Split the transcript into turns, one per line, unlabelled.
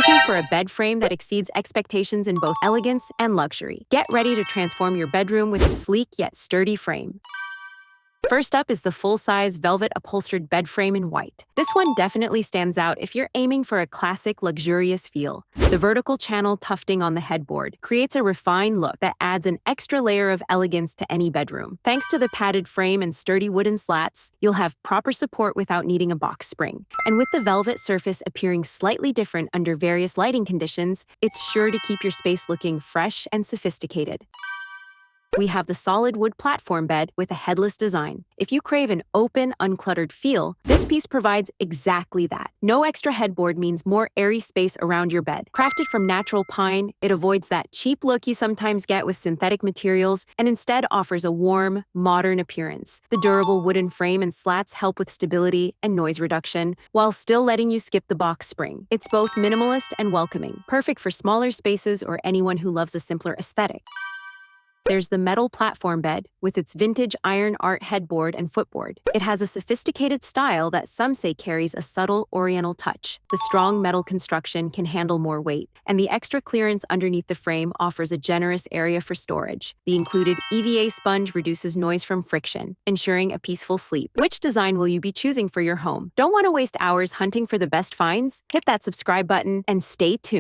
Looking for a bed frame that exceeds expectations in both elegance and luxury? Get ready to transform your bedroom with a sleek yet sturdy frame. First up is the full-size velvet upholstered bed frame in white. This one definitely stands out if you're aiming for a classic, luxurious feel. The vertical channel tufting on the headboard creates a refined look that adds an extra layer of elegance to any bedroom. Thanks to the padded frame and sturdy wooden slats, you'll have proper support without needing a box spring. And with the velvet surface appearing slightly different under various lighting conditions, it's sure to keep your space looking fresh and sophisticated. We have the solid wood platform bed with a headless design. If you crave an open, uncluttered feel, this piece provides exactly that. No extra headboard means more airy space around your bed. Crafted from natural pine, it avoids that cheap look you sometimes get with synthetic materials and instead offers a warm, modern appearance. The durable wooden frame and slats help with stability and noise reduction, while still letting you skip the box spring. It's both minimalist and welcoming, perfect for smaller spaces or anyone who loves a simpler aesthetic. There's the metal platform bed with its vintage iron art headboard and footboard. It has a sophisticated style that some say carries a subtle oriental touch. The strong metal construction can handle more weight, and the extra clearance underneath the frame offers a generous area for storage. The included EVA sponge reduces noise from friction, ensuring a peaceful sleep. Which design will you be choosing for your home? Don't want to waste hours hunting for the best finds? Hit that subscribe button and stay tuned.